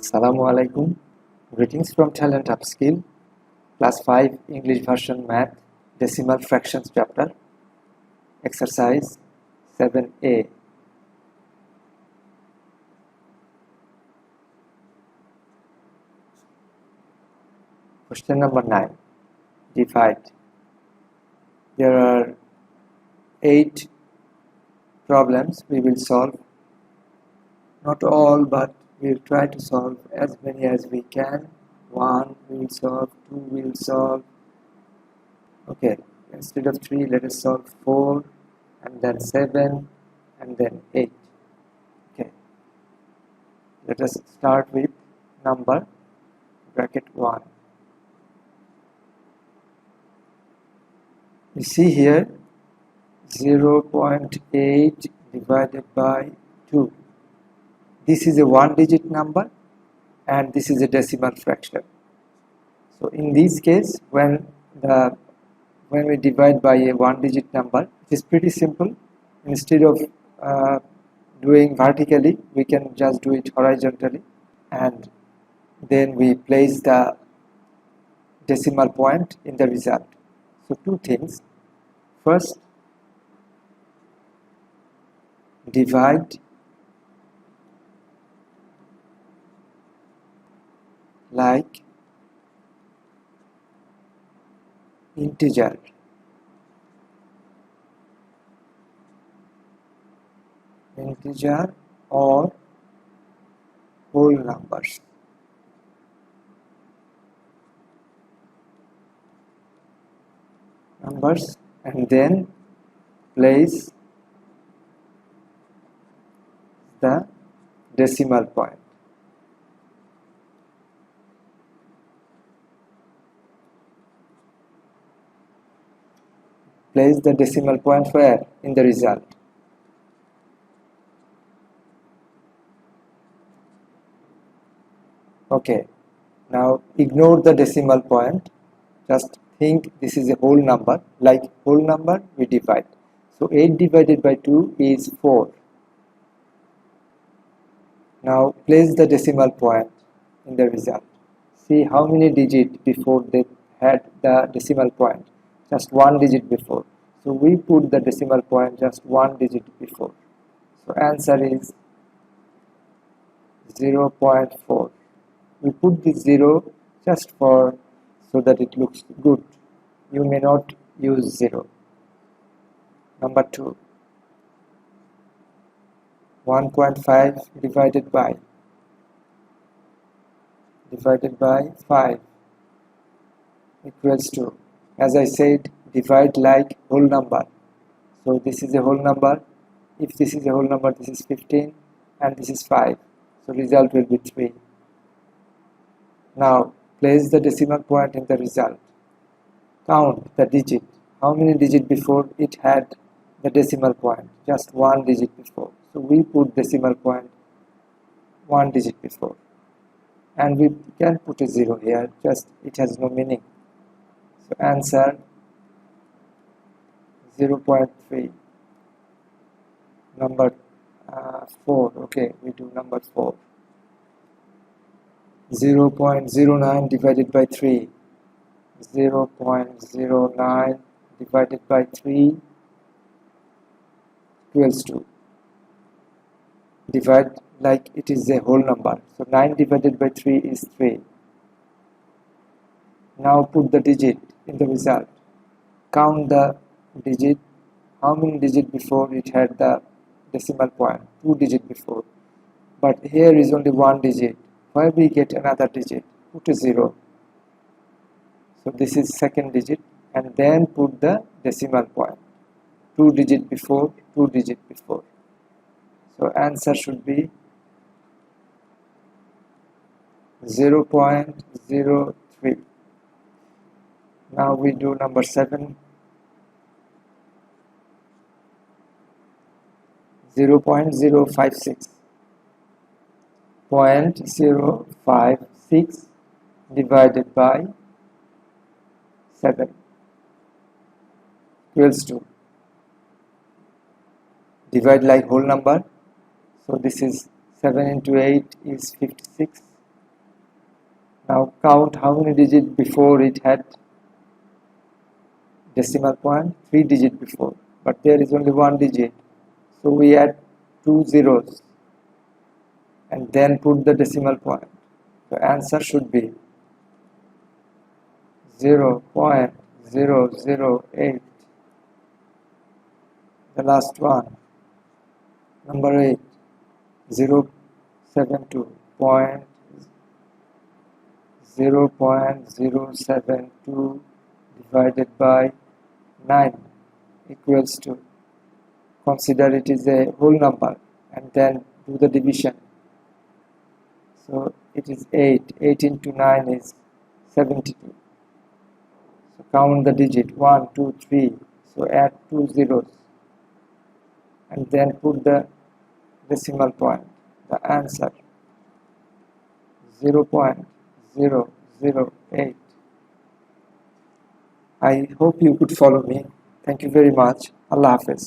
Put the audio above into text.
Assalamu alaikum. Greetings from Talent Upskill, Class 5 English Version Math, Decimal Fractions Chapter, Exercise 7a. Question number 9. Divide. There are 8 problems we will solve. Not all, but we'll try to solve as many as we can. 1 we will solve, 2 we will solve. Okay, instead of 3, let us solve 4, and then 7, and then 8. Okay, let us start with number bracket 1. You see here 0.8 divided by 2. This is a one-digit number and this is a decimal fraction. So in this case, when we divide by a one-digit number, it is pretty simple. Instead of doing vertically, we can just do it horizontally, and then we place the decimal point in the result. So two things. First, divide like integer. Integer or whole numbers. And then place the decimal point. Place the decimal point where? In the result. Okay, now ignore the decimal point. Just think this is a whole number. Like whole number, we divide. So 8 divided by 2 is 4. Now place the decimal point in the result. See how many digits before they had the decimal point. Just one digit before. So we put the decimal point just one digit before. So answer is 0.4. We put this 0 just so that it looks good. You may not use 0. Number 2. 1.5 divided by 5 equals to, as I said, divide like whole number. So this is a whole number. If this is a whole number, this is 15 and this is 5. So result will be 3. Now place the decimal point in the result. Count the digit. How many digits before it had the decimal point? Just one digit before. So we put decimal point one digit before. And we can put a 0 here, just it has no meaning. So answer 0.3. Number 4. Okay, we do number 4. 0.09 divided by 3. 0.09 divided by 3 equals to, divide like it is a whole number. So 9 divided by 3 is 3. Now put the digit in the result. Count the digit. How many digits before it had the decimal point? 2 digits before. But here is only 1 digit. Why we get another digit? Put a 0. So this is second digit, and then put the decimal point. 2 digits before, 2 digits before. So answer should be 0.03. Now we do number 7. 0.056. 0.056 divided by 7 equals to, divide like whole number. So this is 7 into 8 is 56. Now count how many digits before it had decimal point. 3 digits before, but there is only 1 digit, so we add 2 zeros and then put the decimal point. The answer should be 0.008. The last one, number 8, 0.072 divided by 9 equals to, consider it is a whole number and then do the division. So it is 8. 8 into 9 is 72. So count the digit 1, 2, 3. So add 2 zeros and then put the decimal point. The answer 0.008. I hope you could follow me. Thank you very much. Allah Hafiz.